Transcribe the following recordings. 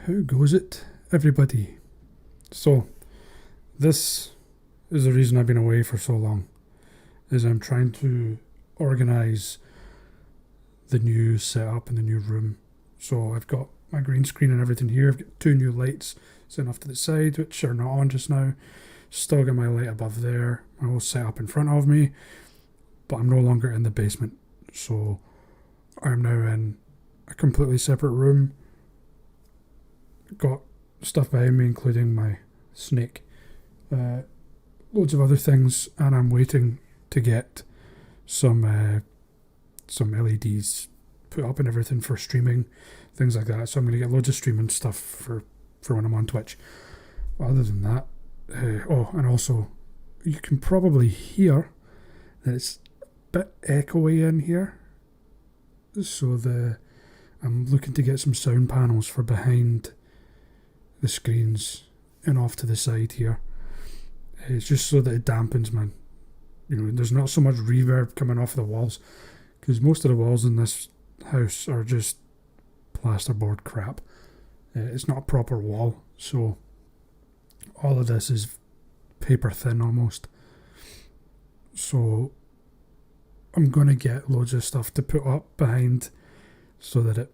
How goes it, everybody? So, this is the reason I've been away for so long, is I'm trying to organise the new setup in the new room. So I've got my green screen and everything here. I've got 2 new lights sitting off to the side, which are not on just now. Still got my light above there, my whole setup in front of me, but I'm no longer in the basement. So I'm now in a completely separate room. Got stuff behind me, including my snake, loads of other things, and I'm waiting to get some LEDs put up and everything for streaming, things like that. So I'm going to get loads of streaming stuff for when I'm on Twitch. But other than that, and also you can probably hear that it's a bit echoey in here. So I'm looking to get some sound panels for behind the screens and off to the side here. It's just so that it dampens, man. There's not so much reverb coming off the walls, because most of the walls in this house are just plasterboard crap. It's not a proper wall, so all of this is paper thin almost. So I'm going to get loads of stuff to put up behind so that it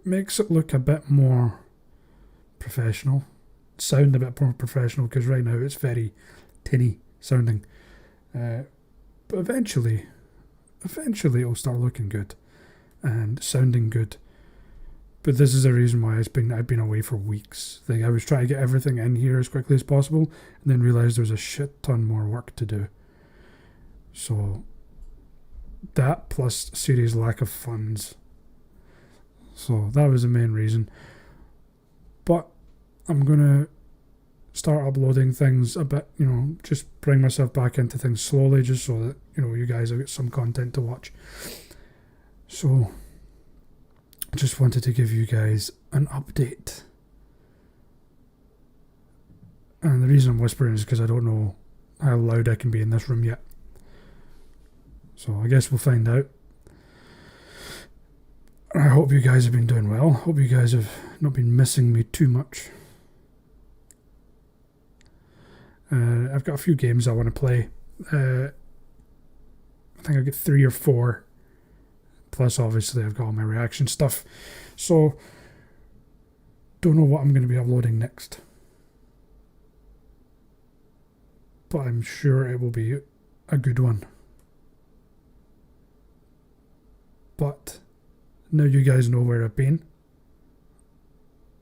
makes it look a bit more professional, sound a bit more professional, because right now it's very tinny sounding. But eventually it'll start looking good and sounding good. But this is the reason why I've been away for weeks. I was trying to get everything in here as quickly as possible, and then realised there was a shit ton more work to do. So that plus serious lack of funds. So that was the main reason. But I'm going to start uploading things a bit, just bring myself back into things slowly, just so that, you guys will get some content to watch. So, just wanted to give you guys an update. And the reason I'm whispering is because I don't know how loud I can be in this room yet. So I guess we'll find out. I hope you guys have been doing well. Hope you guys have not been missing me too much. I've got a few games I want to play. I think I've got 3 or 4. Plus, obviously, I've got all my reaction stuff. So, don't know what I'm going to be uploading next. But I'm sure it will be a good one. But now you guys know where I've been.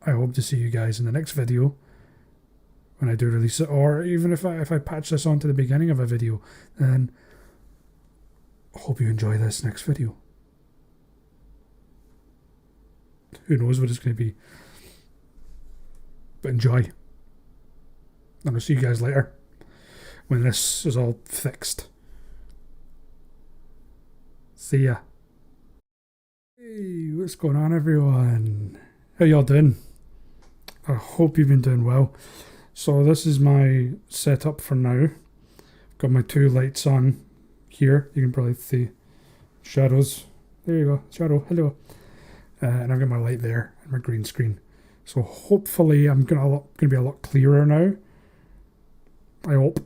I hope to see you guys in the next video when I do release it, or even if I patch this onto the beginning of a video, then I hope you enjoy this next video. Who knows what it's going to be, but enjoy. And I'll see you guys later when this is all fixed. See ya. Hey, what's going on, everyone? How y'all doing? I hope you've been doing well. So this is my setup for now. I've got my 2 lights on here. You can probably see shadows. There you go, shadow, hello. And I've got my light there and my green screen. So hopefully I'm gonna be a lot clearer now. I hope.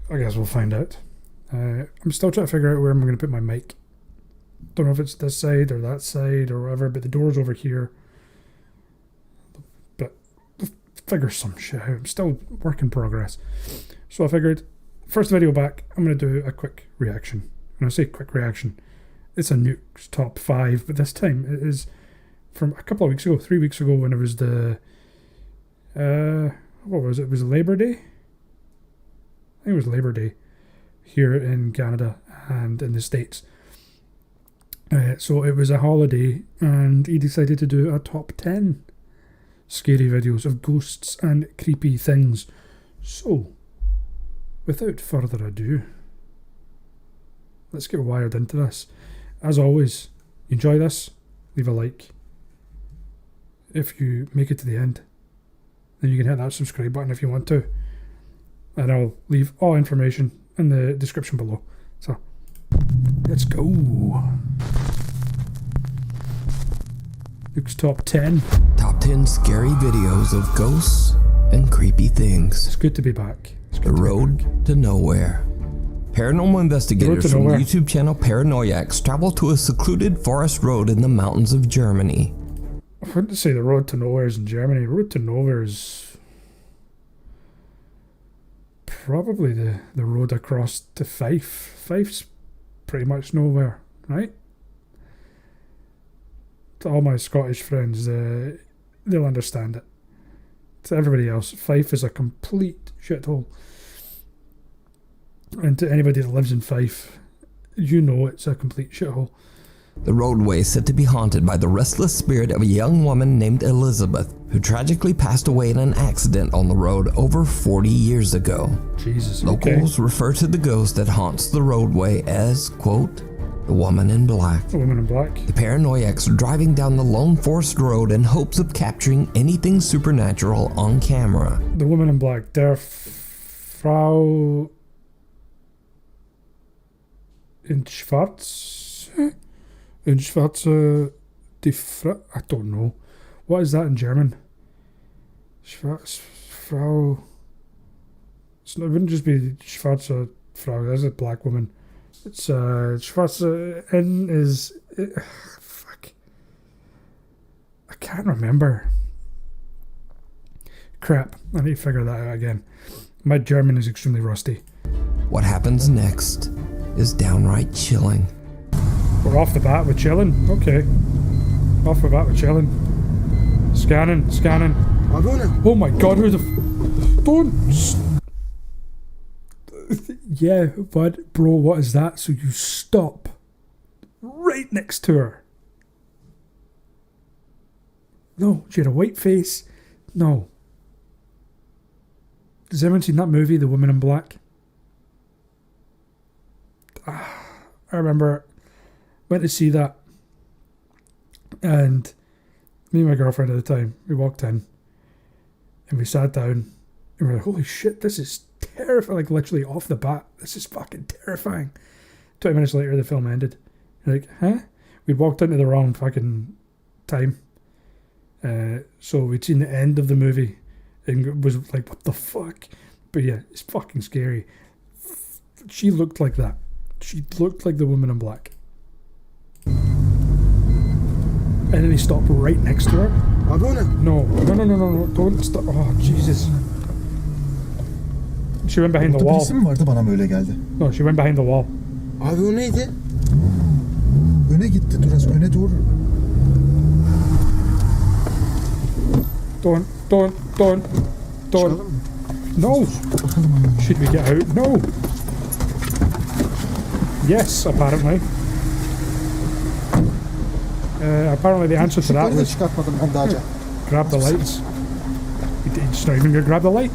I guess we'll find out. I'm still trying to figure out where I'm going to put my mic. Don't know if it's this side or that side or whatever, but the door's over here. But figure some shit out. I'm still work in progress. So I figured, first video back, I'm going to do a quick reaction. When I say quick reaction, it's a Nukes top 5, but this time it is from a couple of weeks ago, 3 weeks ago, when it was the, what was it? It was Labor Day? I think it was Labor Day here in Canada and in the States. So it was a holiday, and he decided to do a top 10 scary videos of ghosts and creepy things. So, without further ado, let's get wired into this. As always, enjoy this, leave a like. If you make it to the end, then you can hit that subscribe button if you want to. And I'll leave all information in the description below. So, let's go. Nukes top 10. Top 10. pin scary videos of ghosts and creepy things. It's good to be back. The Road to Nowhere. Paranormal investigators from YouTube channel Paranoiacs travel to a secluded forest road in the mountains of Germany. I wouldn't say the Road to Nowhere is in Germany. Road to Nowhere is probably the road across to Fife. Fife's pretty much nowhere, right? To all my Scottish friends, they'll understand it. To everybody else, Fife is a complete shithole. And to anybody that lives in Fife, you know it's a complete shithole. The roadway is said to be haunted by the restless spirit of a young woman named Elizabeth, who tragically passed away in an accident on the road over 40 years ago. Jesus. Locals refer to the ghost that haunts the roadway as, quote, the woman in black. The woman in black. The Paranoiacs are driving down the lone forest road in hopes of capturing anything supernatural on camera. The woman in black. Der Frau in Schwarz? In Schwarze die Frau? I don't know. What is that in German? Frau. It wouldn't just be Schwarze Frau. That's a black woman. It's Schwarze N is fuck. I can't remember. Crap. I need to figure that out again. My German is extremely rusty. What happens next is downright chilling. We're off the bat with chilling. Okay. Off the bat with chilling. Scanning. Oh my god, who the don't. Yeah, but bro, what is that? So you stop right next to her. No, she had a white face. No. Has anyone seen that movie, The Woman in Black? I remember went to see that, and me and my girlfriend at the time, we walked in and we sat down and we were like, holy shit, this is terrifying. Like literally off the bat, this is fucking terrifying. 20 minutes later the film ended. You're like, huh? We'd walked into the wrong fucking time, so we'd seen the end of the movie and it was like, what the fuck? But yeah, it's fucking scary. She looked like that. She looked like the woman in black. And then he stopped right next to her. No, don't stop. Oh, Jesus. She went behind the wall. No, she went behind the wall. Abi o neydi? Öne gitti, öne doğru. Don't. No. Should we get out? No. Yes, apparently. Apparently the answer to that was grab the lights. He's not even going to grab the light.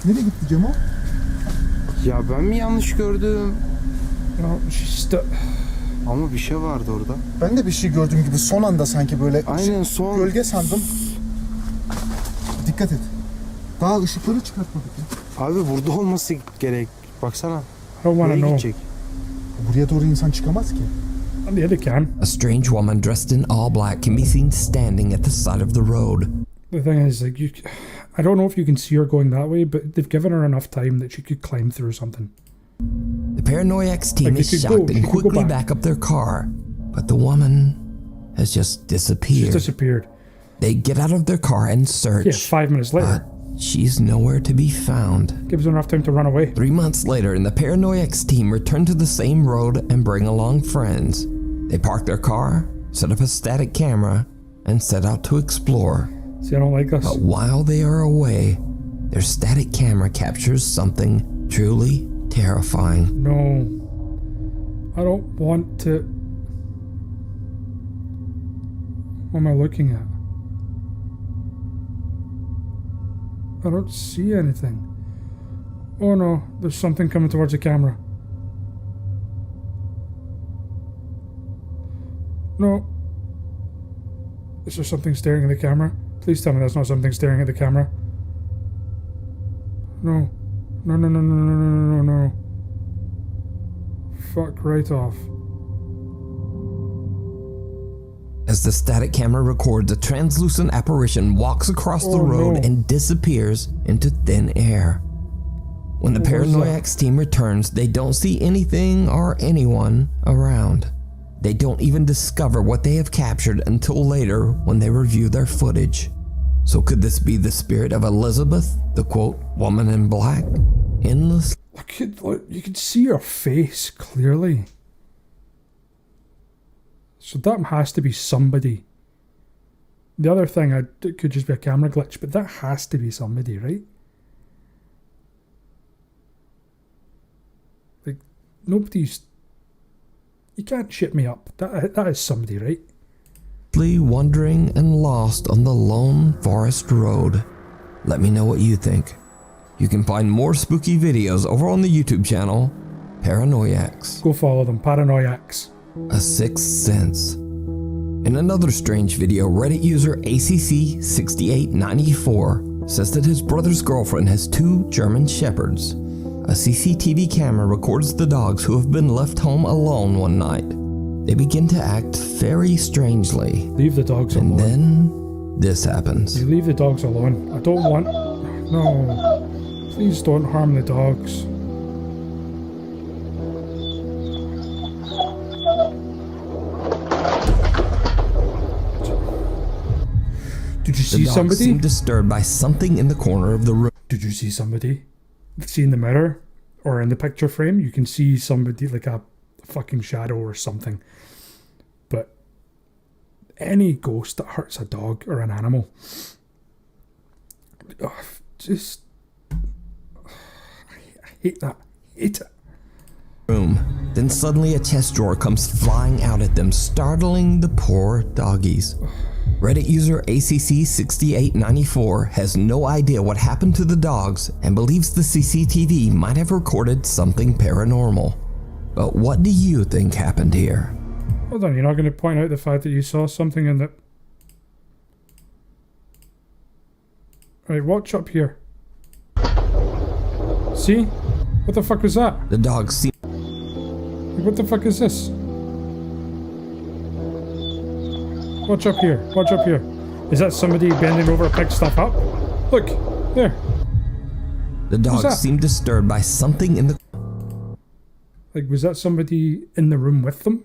Nereye gitti Cemal? Ya ben mi yanlış gördüm? No, Ama bir şey vardı orada. Ben de bir şey gördüğüm gibi son anda sanki böyle Aynen son. gölge sandım. Dikkat et. Daha ışıkları çıkartmadık ya. Abi burada olması gerek. Baksana. I don't want to know. Gidecek? Buraya doğru insan çıkamaz ki. Yeah, they can. A strange woman dressed in all black can be seen standing at the side of the road. The thing is, like, I don't know if you can see her going that way, but they've given her enough time that she could climb through something. The Paranoiacs team Like, is shocked and quickly back up their car, but the woman has just disappeared. She's disappeared. They get out of their car and search. Yeah, 5 minutes later. But she's nowhere to be found. Gives her enough time to run away. 3 months later, and the Paranoiacs team return to the same road and bring along friends. They park their car, set up a static camera, and set out to explore. See, I don't like this. But while they are away, their static camera captures something truly terrifying. No. I don't want to. What am I looking at? I don't see anything. Oh no, there's something coming towards the camera. No. Is there something staring at the camera? Please tell me that's not something staring at the camera. No. No. fuck right off. As the static camera records, a translucent apparition walks across the road no. and disappears into thin air. When the What was Paranoiacs team returns, they don't see anything or anyone around. They don't even discover what they have captured until later when they review their footage. So could this be the spirit of Elizabeth, the quote, woman in black? Endless. Look, you can see her face clearly. So that has to be somebody. The other thing, it could just be a camera glitch, but that has to be somebody, right? Like, nobody's... You can't shit me up. That is somebody, right? Wandering and lost on the lone forest road. Let me know what you think. You can find more spooky videos over on the YouTube channel, Paranoiacs. Go follow them, Paranoiacs. A Sixth Sense. In another strange video, Reddit user ACC6894 says that his brother's girlfriend has 2 German Shepherds. A CCTV camera records the dogs who have been left home alone one night. They begin to act very strangely. Leave the dogs alone. And then this happens. You leave the dogs alone. I don't want... No. Please don't harm the dogs. Did you see The dogs somebody? seem disturbed by something in the corner of the room. Did you see somebody? See in the mirror? Or in the picture frame? You can see somebody, like a fucking shadow or something. But any ghost that hurts a dog or an animal, just... I hate that. Hate it. Room. Then suddenly a chest drawer comes flying out at them, startling the poor doggies. Reddit user ACC6894 has no idea what happened to the dogs and believes the CCTV might have recorded something paranormal. But what do you think happened here? Hold on, you're not going to point out the fact that you saw something in the... Right, watch up here. See? What the fuck was that? The dogs seem... What the fuck is this? Watch up here. Watch up here. Is that somebody bending over to pick stuff up? Look, there. The dogs seem disturbed by something in the... Like, was that somebody in the room with them?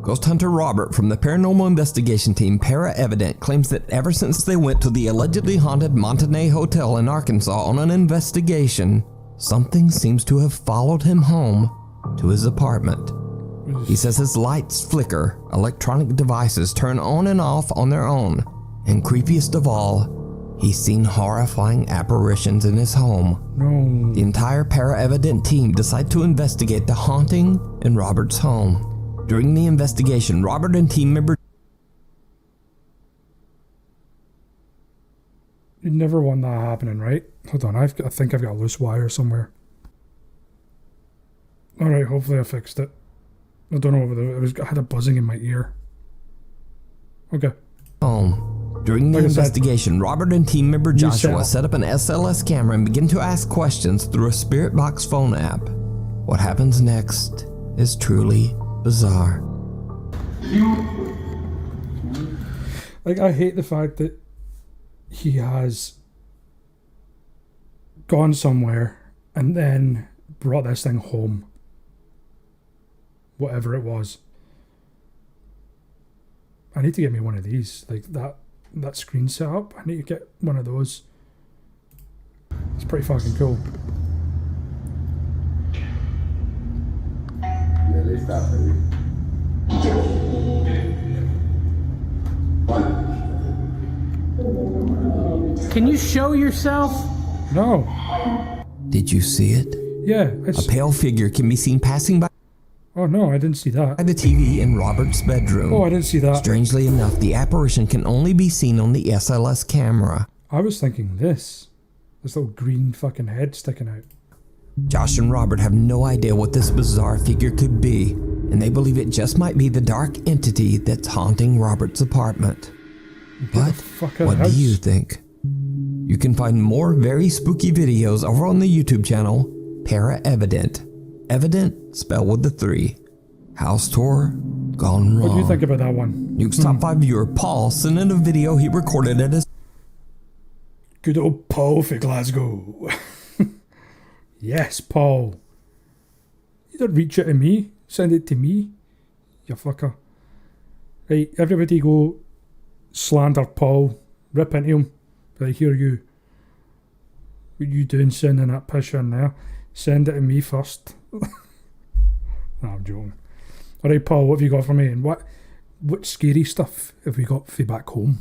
Ghost hunter Robert from the paranormal investigation team Para Evident claims that ever since they went to the allegedly haunted Montanay Hotel in Arkansas on an investigation, something seems to have followed him home to his apartment. He says his lights flicker, electronic devices turn on and off on their own, and creepiest of all, he's seen horrifying apparitions in his home. No. The entire Para Evident team decide to investigate the haunting in Robert's home. During the investigation, Robert and team member... You never want that happening, right? Hold on, I think I've got a loose wire somewhere. Alright, hopefully I fixed it. I don't know, I had a buzzing in my ear. Okay. During the Like I said, investigation, Robert and team member new Joshua setup. set up an SLS camera and begin to ask questions through a Spirit Box phone app. What happens next is truly bizarre. Like, I hate the fact that he has gone somewhere and then brought this thing home. Whatever it was. I need to get me one of these. Like, that screen setup. I need to get one of those. It's pretty fucking cool. Can you show yourself? No. Did you see it? Yeah. A pale figure can be seen passing by Oh no, I didn't see that. the TV in Robert's bedroom. Oh, I didn't see that. Strangely enough, the apparition can only be seen on the SLS camera. I was thinking this little green fucking head sticking out. Josh and Robert have no idea what this bizarre figure could be, and they believe it just might be the dark entity that's haunting Robert's apartment. But what do you think? You can find more very spooky videos over on the YouTube channel, Para Evident. Evident, spelled with the 3. House tour, gone wrong. What do you think about that one? Nuke's top 5 viewer Paul sent in a video he recorded at his Good old Paul for Glasgow. Yes, Paul. You don't reach it to me. Send it to me. You fucker. Right, everybody go slander Paul. Rip into him. But here you. What you doing sending that picture in there? Send it to me first. No, I'm joking. Alright, Paul, what have you got for me? And what scary stuff have we got for back home?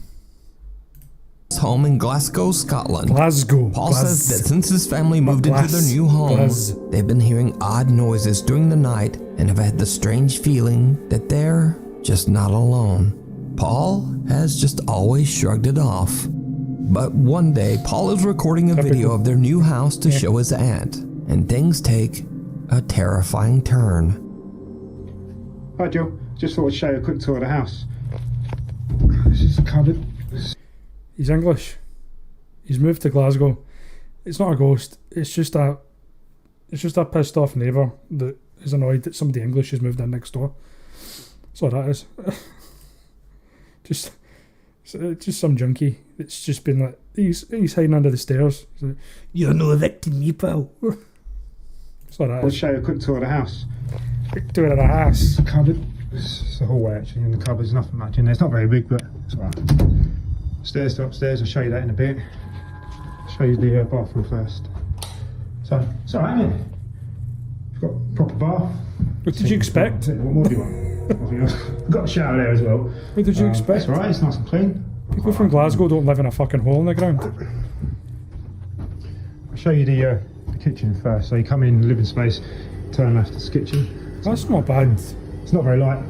home in Glasgow, Scotland. Glasgow. Paul says that since his family moved into their new home, they've been hearing odd noises during the night and have had the strange feeling that they're just not alone. Paul has just always shrugged it off. But one day, Paul is recording a video of their new house to show his aunt, and things take a terrifying turn. Hi Joe, just thought I'd show you a quick tour of the house. This is the cupboard. He's English. He's moved to Glasgow. It's not a ghost. It's just a pissed off neighbour that is annoyed that somebody English has moved in next door. That's all that is. just some junkie that's just been like, he's hiding under the stairs. He's like, you're no evicting me, pal. That's all that I'll is. show you a quick tour of the house. Quick tour of the house. The cupboard. It's the hallway actually, and the cupboard's nothing much in there. It's not very big, but it's alright. Stairs to upstairs, I'll show you that in a bit. I'll show you the bathroom first. So, it's alright, isn't it? You've got a proper bath. What did you expect? What more do you want? I've got a shower there as well. What did you expect? It's alright, it's nice and clean. People from Glasgow don't live in a fucking hole in the ground. I'll show you the kitchen first. So you come in, living space, turn left, it's kitchen. That's not bad. It's not very light,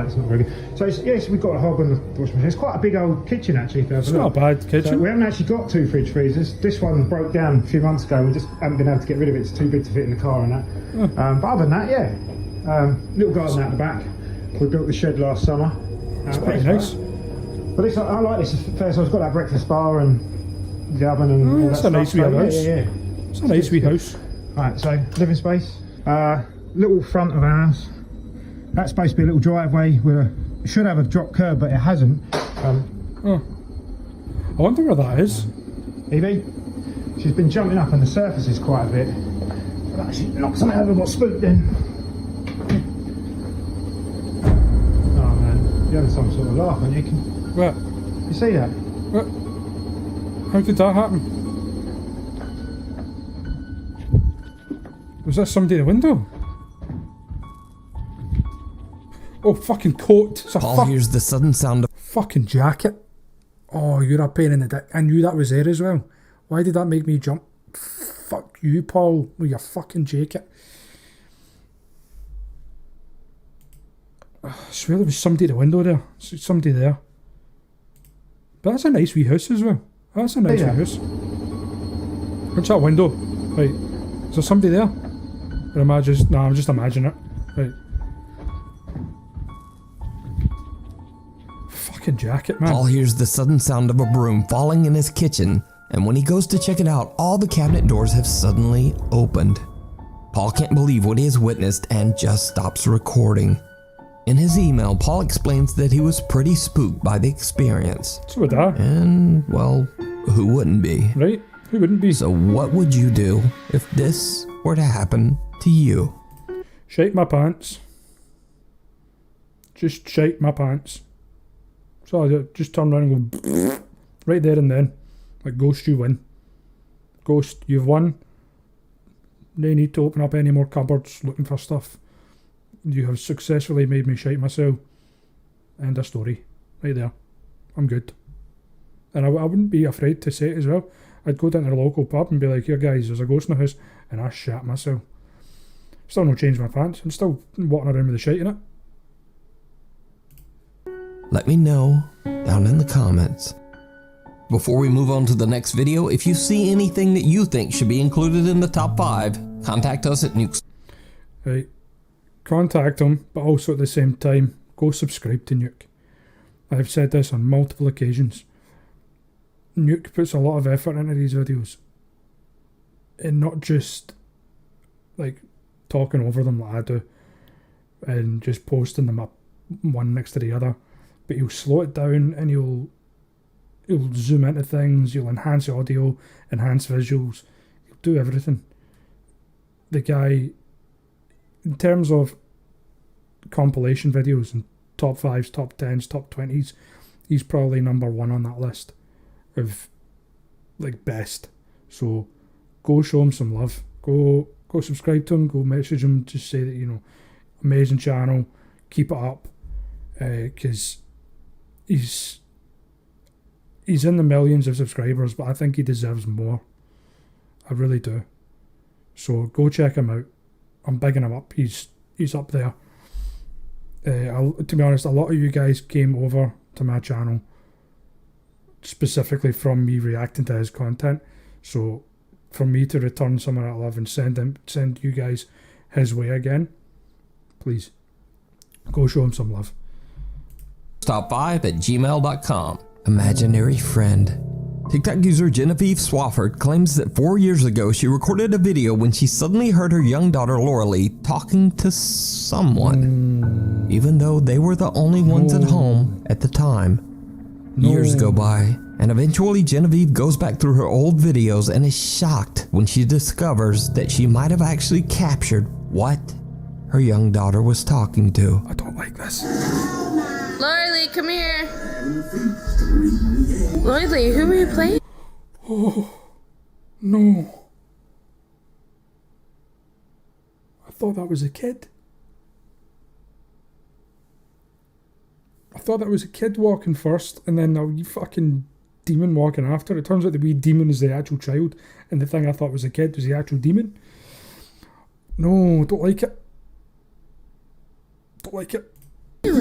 it's not very good. So yes, we've got a hob and the washing machine. It's quite a big old kitchen actually. It's not a bad kitchen. So we haven't actually got 2 fridge freezers. This one broke down a few months ago. We just haven't been able to get rid of it. It's too big to fit in the car and that. But other than that, yeah. Little garden out the back. We built the shed last summer. It's pretty nice. But this, I like this. First, I've got that breakfast bar and the oven and all that It's a stuff. nice wee house. Yeah. It's a nice wee house. Right, so living space. Little front of our house. That's supposed to be a little driveway where it should have a drop curb, but it hasn't. I wonder where that is. Evie, she's been jumping up on the surfaces quite a bit. But actually knocked something over, got spooked in. Oh man, you're having some sort of laugh, aren't you? What? You see that? What? How did that happen? Was that somebody in the window? Oh, fucking coat. It's a Paul hears the sudden sound of fucking jacket. Oh, you're a pain in the dick. I knew that was there as well. Why did that make me jump? Fuck you, Paul, with your fucking jacket. I swear there was somebody at the window there. Somebody there. But that's a nice wee house as well. That's a nice wee house. What's that window? Right. Is there somebody there? Or am I just... Nah, I'm just imagining it. Right. Fucking jacket, man. Paul hears the sudden sound of a broom falling in his kitchen, and when he goes to check it out, all the cabinet doors have suddenly opened. Paul can't believe what he has witnessed and just stops recording. In his email, Paul explains that he was pretty spooked by the experience. So would I. And, well, who wouldn't be? Right? Who wouldn't be? So what would you do if this were to happen to you? Shake my pants. Just shake my pants. So I just turn around and go right there and then. Like, Ghost, you win. Ghost, you've won. No need to open up any more cupboards looking for stuff. You have successfully made me shite myself. End of story. Right there. I'm good. And I wouldn't be afraid to say it as well. I'd go down to the local pub and be like, here guys, there's a ghost in the house. And I shat myself. Still no change my pants. I'm still walking around with the shite in it. Let me know down in the comments. Before we move on to the next video, if you see anything that you think should be included in the top 5, contact us at Nukes. Right. Contact them, but also at the same time, go subscribe to Nuke. I've said this on multiple occasions. Nuke puts a lot of effort into these videos. And not just, like, talking over them like I do, and just posting them up one next to the other. But he'll slow it down and he'll zoom into things, he'll enhance audio, enhance visuals, he'll do everything. The guy, in terms of compilation videos and top 5s, top 10s, top 20s, he's probably number 1 on that list of like best. So go show him some love. Go subscribe to him, go message him, just say that, you know, amazing channel, keep it up, because he's in the millions of subscribers, but I think he deserves more. I really do. So go check him out. I'm bigging him up. He's up there. To be honest, a lot of you guys came over to my channel specifically from me reacting to his content. So for me to return some of that love and send you guys his way again, please go show him some love. Top5@gmail.com. Imaginary friend. TikTok user Genevieve Swafford claims that 4 years ago she recorded a video when she suddenly heard her young daughter Lauralee talking to someone, even though they were the only ones at home at the time. Years go by, and eventually Genevieve goes back through her old videos and is shocked when she discovers that she might have actually captured what her young daughter was talking to. I don't like this. Lauralee, come here. Lauralee, who were you playing? Oh, no. I thought that was a kid. I thought that was a kid walking first, and then a wee fucking demon walking after. It turns out the wee demon is the actual child, and the thing I thought was a kid was the actual demon. No, don't like it. Don't like it. What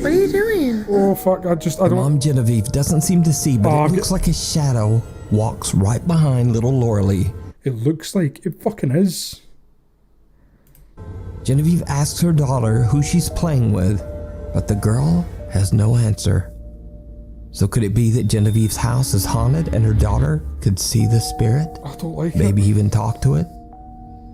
are you doing? Oh fuck, I don't... Mom Genevieve doesn't seem to see, but it looks like a shadow walks right behind little Lauralee. It looks like it fucking is. Genevieve asks her daughter who she's playing with, but the girl has no answer. So could it be that Genevieve's house is haunted and her daughter could see the spirit? I don't like it. Maybe even talk to it?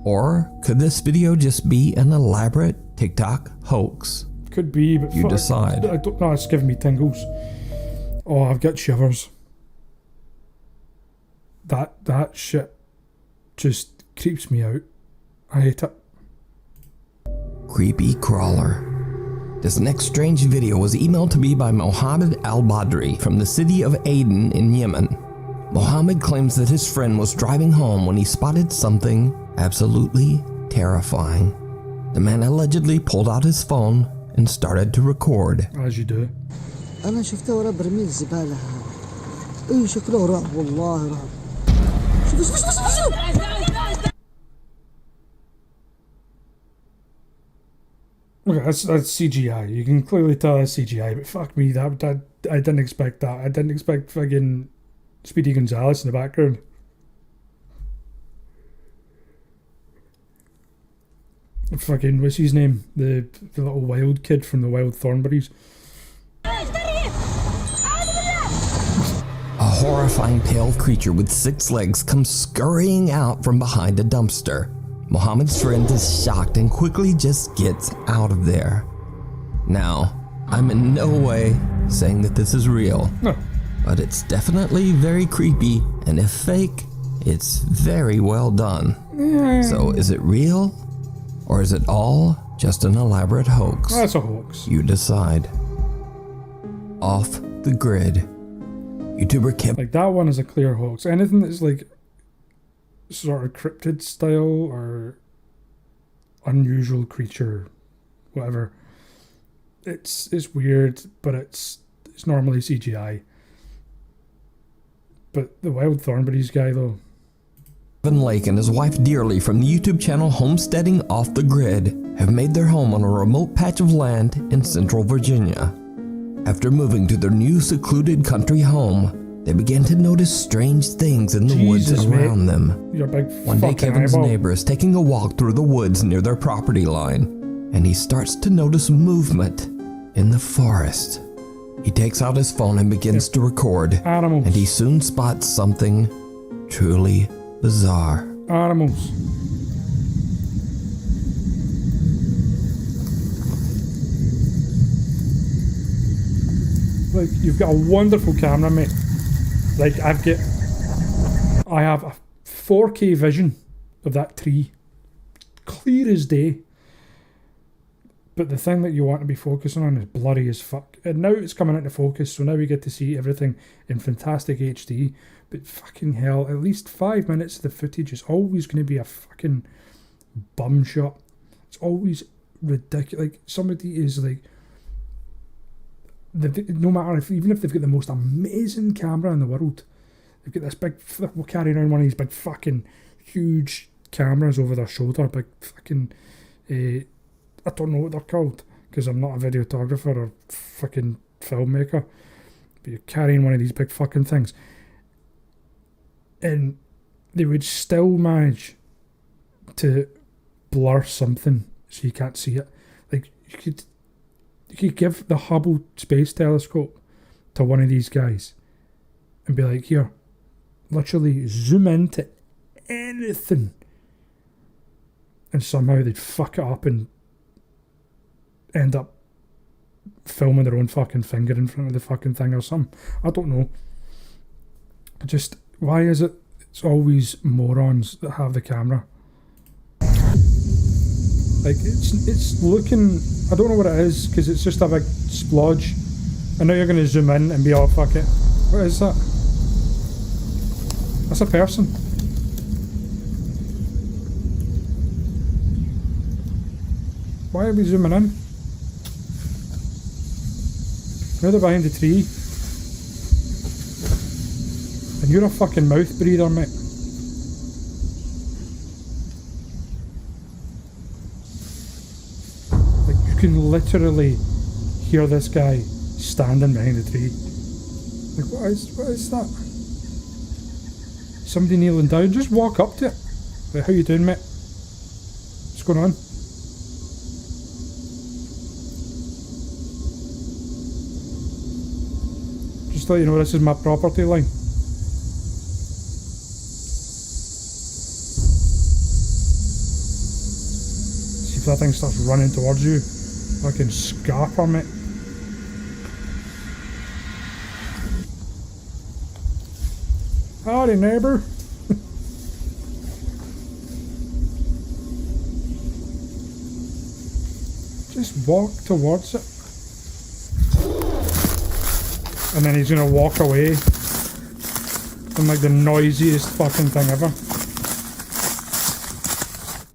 Or could this video just be an elaborate TikTok hoax? Could be, but You fuck, decide. I don't know, it's giving me tingles. Oh, I've got shivers. That shit just creeps me out. I hate it. Creepy crawler. This next strange video was emailed to me by Mohammed Al-Badri from the city of Aden in Yemen. Mohammed claims that his friend was driving home when he spotted something absolutely terrifying. The man allegedly pulled out his phone and started to record. As you do. أنا شفته ورا برميل الزبالة هذا. إيه شكله رعب والله رعب. شوف. Okay, that's CGI. You can clearly tell that's CGI, but fuck me, that I didn't expect that. I didn't expect fucking Speedy Gonzales in the background. Fucking, what's his name? The little wild kid from the Wild Thornberrys. A horrifying pale creature with 6 legs comes scurrying out from behind a dumpster. Mohammed's friend is shocked and quickly just gets out of there. Now, I'm in no way saying that this is real, No. but it's definitely very creepy, and if fake, it's very well done. So is it real, or is it all just an elaborate hoax? That's a hoax. You decide. Off the grid. YouTuber Kevin Like, that one is a clear hoax. Anything that's like sort of cryptid style or unusual creature, whatever, it's weird, but it's normally CGI. But the Wild Thornberrys guy though, Lake and his wife Dearly from the YouTube channel Homesteading Off the Grid have made their home on a remote patch of land in central Virginia. After moving to their new secluded country home, they began to notice strange things in the woods Jesus, around mate. them. Your big One day, fucking Kevin's eyeball. neighbor is taking a walk through the woods near their property line, and he starts to notice movement in the forest. He takes out his phone and begins to record, Animals. and he soon spots something truly bizarre. Animals. Like, you've got a wonderful camera, mate. Like, I have a 4K vision of that tree, clear as day. But the thing that you want to be focusing on is blurry as fuck. And now it's coming into focus, so now we get to see everything in fantastic HD. But fucking hell, at least 5 minutes of the footage is always going to be a fucking bum shot. It's always ridiculous. Like, somebody is like, no matter if, even if they've got the most amazing camera in the world, they've got this big, we'll carry around one of these big fucking huge cameras over their shoulder, big fucking, I don't know what they're called, because I'm not a videographer or fucking filmmaker, but you're carrying one of these big fucking things, and they would still manage to blur something so you can't see it. Like, you could give the Hubble Space Telescope to one of these guys and be like, here, literally zoom into anything, and somehow they'd fuck it up and end up filming their own fucking finger in front of the fucking thing or something. I don't know. Just, why is it it's always morons that have the camera? Like, it's looking, I don't know what it is, because it's just a big splodge. And now you're going to zoom in and be all, fuck it. What is that? That's a person. Why are we zooming in? Now they're behind the tree. And you're a fucking mouth breather, mate. Like, you can literally hear this guy standing behind the tree. Like, what is that? Somebody kneeling down? Just walk up to it. Like, how you doing, mate? What's going on? Just to let you know, this is my property line. See if that thing starts running towards you. Fucking scarp on it. Howdy, neighbour. Just walk towards it. And then he's gonna walk away. And like the noisiest fucking thing ever.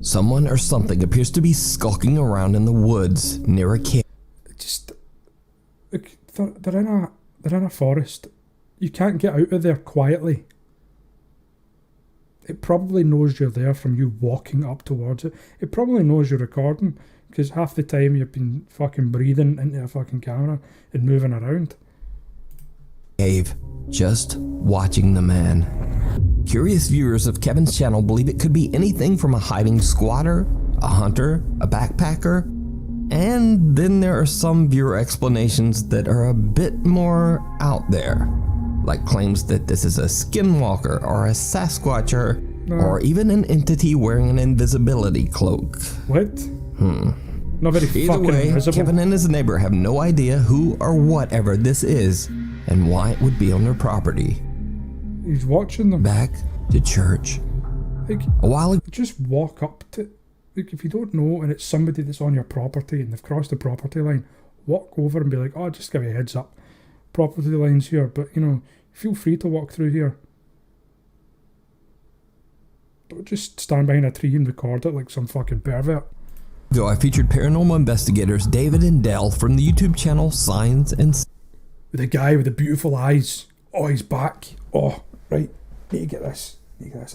Someone or something appears to be skulking around in the woods near a cave. Just, like, they're in a forest. You can't get out of there quietly. It probably knows you're there from you walking up towards it. It probably knows you're recording, because half the time you've been fucking breathing into a fucking camera and moving around. Cave, just watching the man. Curious viewers of Kevin's channel believe it could be anything from a hiding squatter, a hunter, a backpacker, and then there are some viewer explanations that are a bit more out there, like claims that this is a skinwalker or a Sasquatcher, or even an entity wearing an invisibility cloak. What? Not very Either fucking way, invisible. Kevin and his neighbor have no idea who or whatever this is and why it would be on their property. He's watching them. Back to church. Like, A while ago, just walk up to, like, if you don't know and it's somebody that's on your property and they've crossed the property line, walk over and be like, oh, just give me a heads up. Property line's here, but, you know, feel free to walk through here. Don't just stand behind a tree and record it like some fucking pervert. I featured paranormal investigators David and Dell from the YouTube channel Signs and With the guy with the beautiful eyes. Oh, he's back. Oh, right. Need to get this.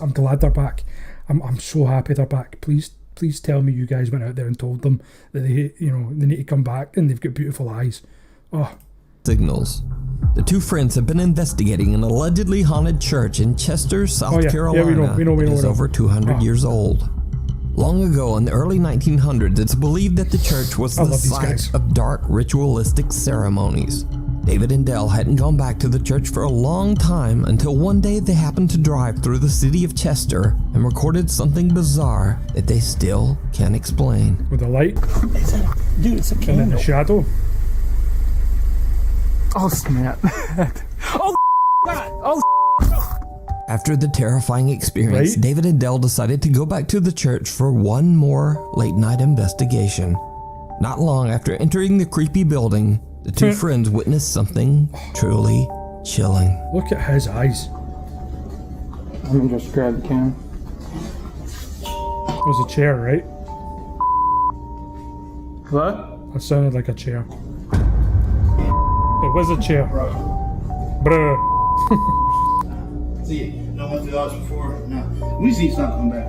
I'm glad they're back. I'm so happy they're back. Please tell me you guys went out there and told them that they need to come back and they've got beautiful eyes. Oh. Signals. The two friends have been investigating an allegedly haunted church in Chester, South Carolina. We know. It is over 200 years old. Long ago in the early 1900s, it's believed that the church was the site of dark ritualistic ceremonies. David and Dell hadn't gone back to the church for a long time until one day they happened to drive through the city of Chester and recorded something bizarre that they still can't explain. With the light. Dude, it's a candle. And then the shadow. Oh snap. After the terrifying experience, Right? David and Dell decided to go back to the church for one more late-night investigation. Not long after entering the creepy building, the two friends witnessed something truly chilling. Look at his eyes. Let me just grab the camera. It was a chair, right? What? That sounded like a chair. It was a chair. Bruh. See, no one through the house before. No, we see stop coming back.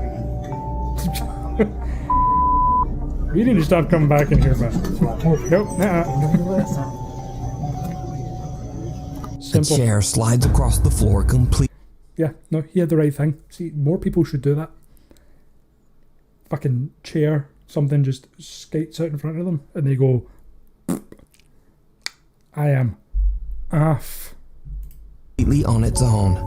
We need to stop coming back in here, man. Nope, nah. The Simple. chair slides across the floor complete. Yeah, no, he had the right thing. See, more people should do that. Fucking chair, something just skates out in front of them, and they go, I am off. Completely on its own.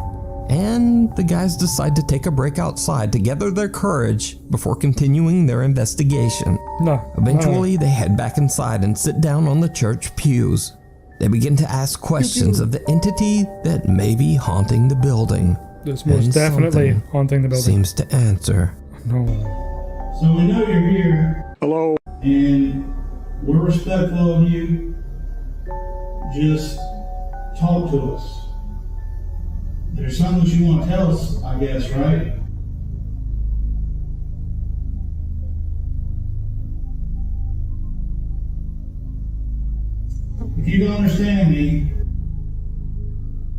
And the guys decide to take a break outside to gather their courage before continuing their investigation. No. Eventually, they head back inside and sit down on the church pews. They begin to ask questions of the entity that may be haunting the building. It's most And definitely something haunting the building. Seems to answer. No. So we know you're here. Hello. And we're respectful of you. Just talk to us. There's something that you want to tell us, I guess, right? If you don't understand me,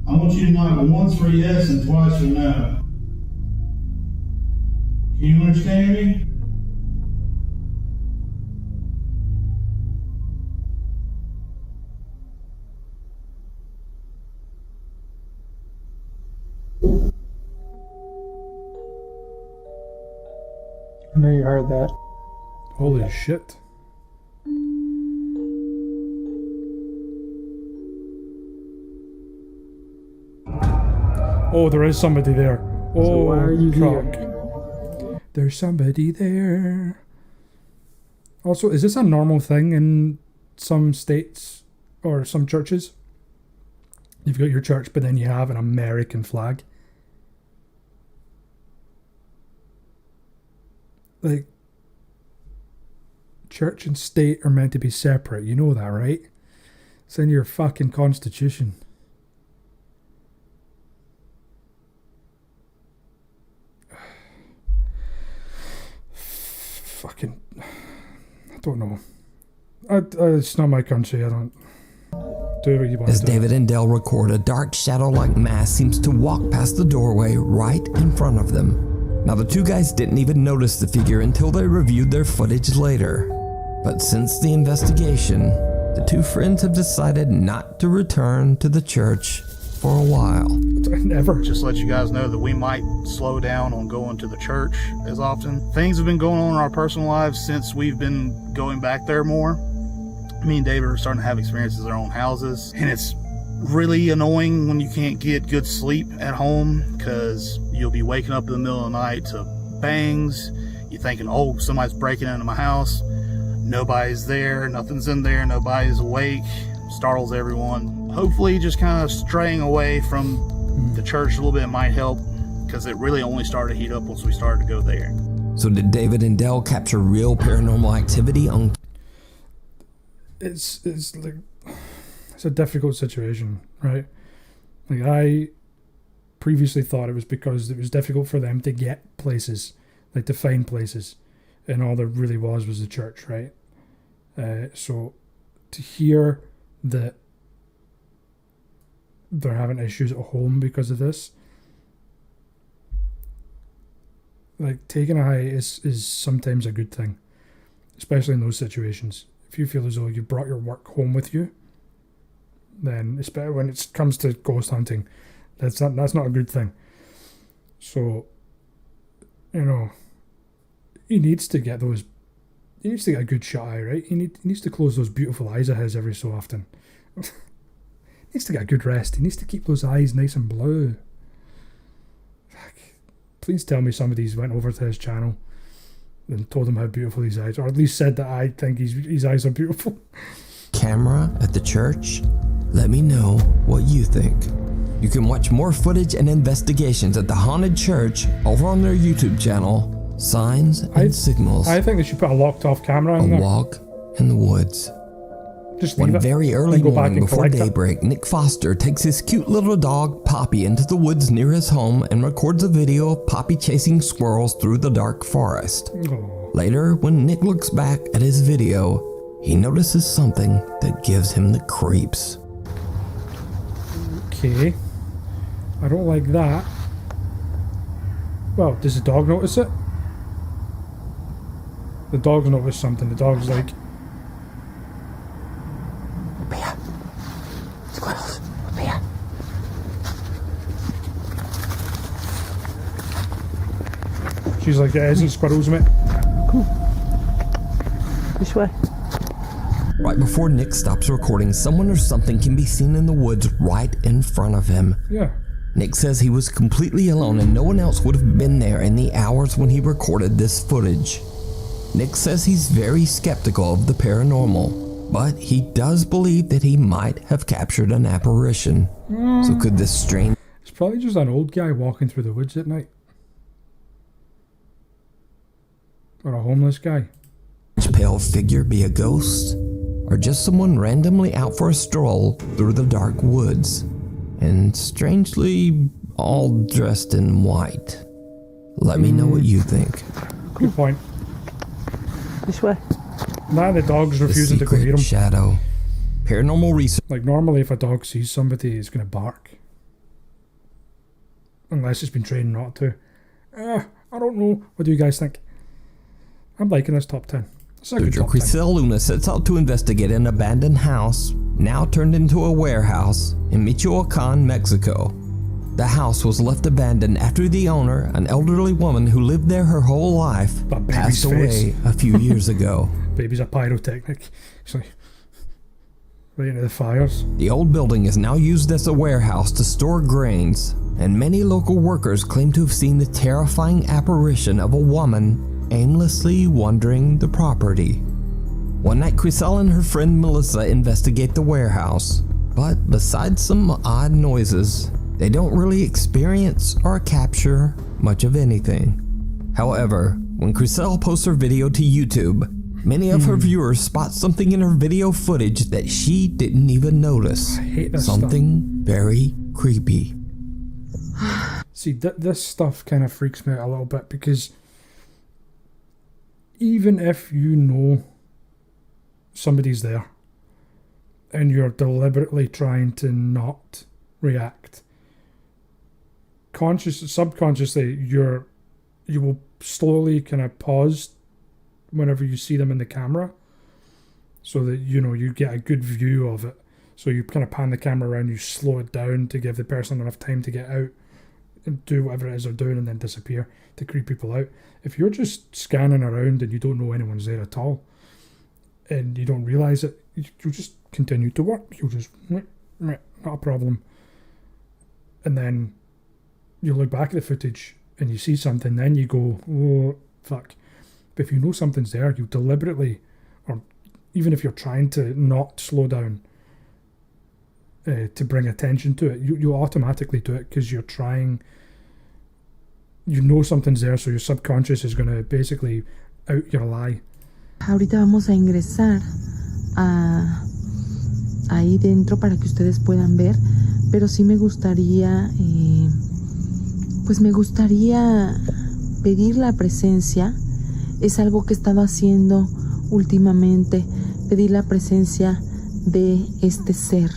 I want you to knock once for yes and twice for no. Can you understand me? I know you heard that. Holy shit. Oh, there is somebody there. Oh, why are you fuck. There's somebody there. Also, is this a normal thing in some states or some churches? You've got your church, but then you have an American flag. Like, church and state are meant to be separate. You know that, right? It's in your fucking constitution. Fucking, I don't know. It's not my country. I don't do what you want As to do. David and Dell record, a dark shadow-like mass seems to walk past the doorway right in front of them. Now, the two guys didn't even notice the figure until they reviewed their footage later. But since the investigation, the two friends have decided not to return to the church for a while. Never. Just let you guys know that we might slow down on going to the church as often. Things have been going on in our personal lives since we've been going back there more. Me and David are starting to have experiences in our own houses, and it's really annoying when you can't get good sleep at home because you'll be waking up in the middle of the night to bangs. You're thinking, oh, somebody's breaking into my house. Nobody's there, nothing's in there, nobody's awake. Startles everyone. Hopefully just kind of straying away from the church a little bit might help, because it really only started to heat up once we started to go there. So did David and Dell capture real paranormal activity on... It's like, it's a difficult situation, right? Like, I previously thought it was because it was difficult for them to get places, like to find places, and all there really was the church, right? So to hear that they're having issues at home because of this, like, taking a hiatus is sometimes a good thing, especially in those situations. If you feel as though you brought your work home with you, then it's better when it comes to ghost hunting. That's not a good thing. So, you know, he needs to get those. He needs to get a good shut eye, right? He needs to close those beautiful eyes of his every so often. He needs to get a good rest. He needs to keep those eyes nice and blue. Fuck. Please tell me somebody's went over to his channel and told him how beautiful his eyes, or at least said that I think his eyes are beautiful. camera at the church, Let me know what you think. You can watch more footage and investigations at the haunted church over on their YouTube channel, Signs and Signals. I think they should put a locked off camera in A there. walk in the woods. Just leave One it, very early then go back morning and before collect it. daybreak, Nick Foster takes his cute little dog, Poppy, into the woods near his home and records a video of Poppy chasing squirrels through the dark forest. Oh. Later, when Nick looks back at his video, he notices something that gives him the creeps. Okay. I don't like that. Well, does the dog notice it? The dog's noticed something. The dog's like... Squirrels. Over here. She's like, it isn't squirrels, mate. This way. Right before Nick stops recording, someone or something can be seen in the woods right in front of him. Yeah. Nick says he was completely alone and no one else would have been there in the hours when he recorded this footage. Nick says he's very skeptical of the paranormal, but he does believe that he might have captured an apparition. So could this strange It's probably just an old guy walking through the woods at night. Or a homeless guy. pale figure be a ghost? Or just someone randomly out for a stroll through the dark woods? And strangely, all dressed in white. Let me know what you think. Good point. This way. Nah, the dog's The refusing to go near secret him. shadow. Paranormal research. Like, normally if a dog sees somebody, it's going to bark. Unless it's been trained not to. I don't know. What do you guys think? I'm liking this top 10. It's a good top 10. Crisel Luna sets out to investigate an abandoned house, now turned into a warehouse, in Michoacan, Mexico. The house was left abandoned after the owner, an elderly woman who lived there her whole life, That baby's passed away a few years ago. Baby's a pyrotechnic. It's like right into the fires. The old building is now used as a warehouse to store grains, and many local workers claim to have seen the terrifying apparition of a woman aimlessly wandering the property. One night, Crisel and her friend Melissa investigate the warehouse, but besides some odd noises, they don't really experience or capture much of anything. However, when Crisel posts her video to YouTube, many of her viewers spot something in her video footage that she didn't even notice. I hate this Something very creepy. See, this stuff kind of freaks me out a little bit because even if you know somebody's there and you're deliberately trying to not react, subconsciously, you will slowly kind of pause whenever you see them in the camera so that, you know, you get a good view of it. So you kind of pan the camera around, you slow it down to give the person enough time to get out and do whatever it is they're doing and then disappear to creep people out. If you're just scanning around and you don't know anyone's there at all and you don't realise it, you'll just continue to work. You'll just, not a problem. And then you look back at the footage and you see something, then you go, oh, fuck. But if you know something's there, you deliberately, or even if you're trying to not slow down to bring attention to it, you automatically do it because you're trying, you know something's there, so your subconscious is going to basically out your lie. Ahorita vamos a ingresar ahí dentro para que ustedes puedan ver, pero sí me gustaría, pues me gustaría pedir la presencia. Es algo que he estado haciendo últimamente, pedir la presencia de este ser,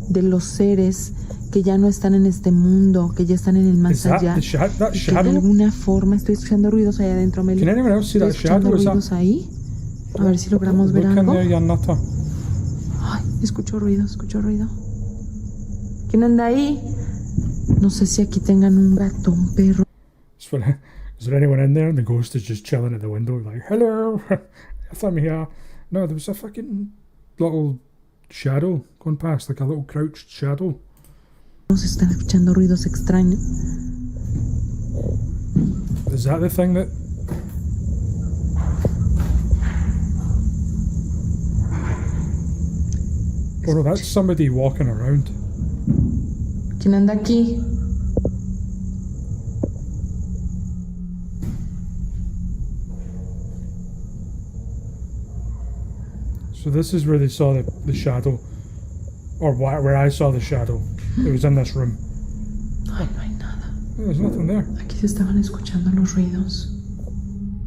de los seres que ya no están en este mundo, que ya están en el más allá, y que de alguna forma estoy escuchando ruidos allá adentro, Meli. Can anyone else see that Estoy escuchando shadow? ruidos ahí. A ver si logramos ver Look in algo. there, you nutter. Ay, escucho ruido. ¿Quién anda ahí? No sé si aquí tengan un gato, un perro. Is there anyone in there? And the ghost is just chilling at the window, like, hello, yes, I'm here. No, there was a fucking little shadow going past, like a little crouched shadow. Nos están escuchando ruidos extraños. Is that the thing that... Oh no, that's somebody walking around. ¿Quién anda aquí? So this is where they saw the shadow, or where I saw the shadow. It was in this room. Ay, no hay nada. There's nothing there. Aquí se estaban escuchando los ruidos.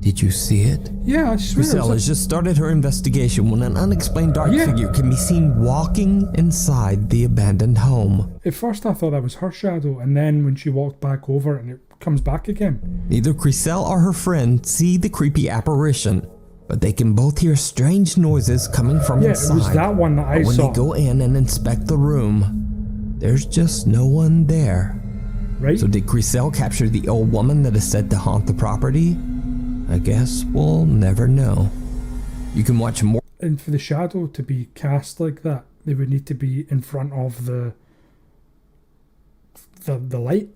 Did you see it? Yeah, I swear. Grisel has just started her investigation when an unexplained dark figure can be seen walking inside the abandoned home. At first I thought that was her shadow, and then when she walked back over and it comes back again. Neither Grisel or her friend see the creepy apparition, but they can both hear strange noises coming from inside. Yeah, it was that one that I when saw. they go in and inspect the room, there's just no one there. Right? So did Grisel capture the old woman that is said to haunt the property? I guess we'll never know. You can watch more. And for the shadow to be cast like that, they would need to be in front of the light.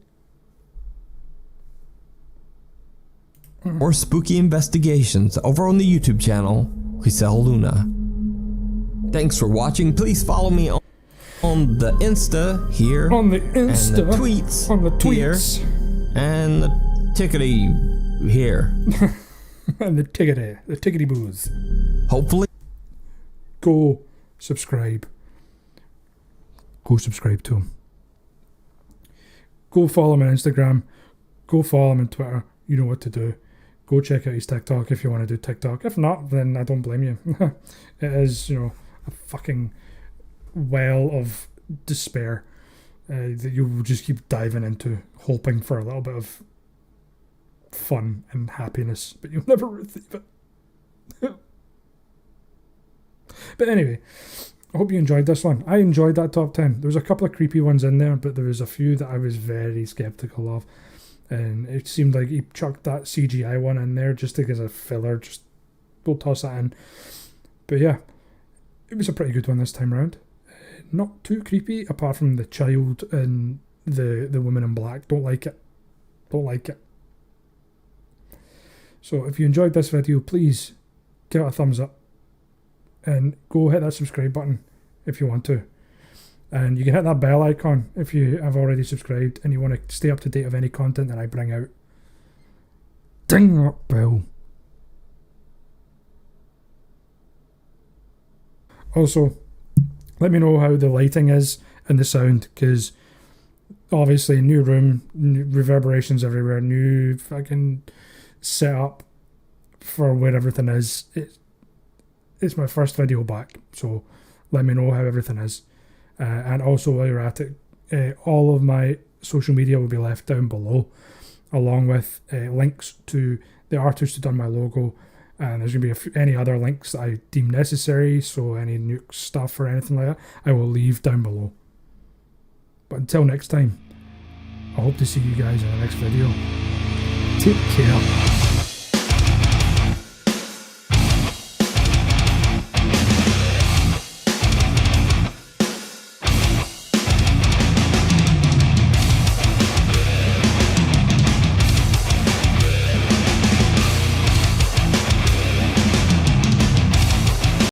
More spooky investigations over on the YouTube channel, Grisel Luna. Thanks for watching. Please follow me on the Insta here. On the Insta. And the tweets. On the tweets. Here, and the tickety here. And the tickety boos. Hopefully. Go subscribe. Go subscribe to him. Go follow him on Instagram. Go follow him on Twitter. You know what to do. Go check out his TikTok if you want to do TikTok. If not, then I don't blame you. It is, a fucking well of despair that you will just keep diving into, hoping for a little bit of fun and happiness, but you'll never receive it. But anyway, I hope you enjoyed this one. I enjoyed that top 10. There was a couple of creepy ones in there, but there was a few that I was very skeptical of. And it seemed like he chucked that CGI one in there just as a filler. Just we'll toss that in. But yeah, it was a pretty good one this time around. Not too creepy, apart from the child and the woman in black. Don't like it. Don't like it. So if you enjoyed this video, please give it a thumbs up. And go hit that subscribe button if you want to. And you can hit that bell icon if you have already subscribed and you want to stay up to date of any content that I bring out. Ding that bell. Also, let me know how the lighting is and the sound, because obviously new room, new reverberations everywhere, new fucking setup for where everything is. It's my first video back, so let me know how everything is. And also, while you're at it, all of my social media will be left down below, along with links to the artist who done my logo. And there's going to be any other links that I deem necessary, so any Nuke stuff or anything like that, I will leave down below. But until next time, I hope to see you guys in the next video. Take care.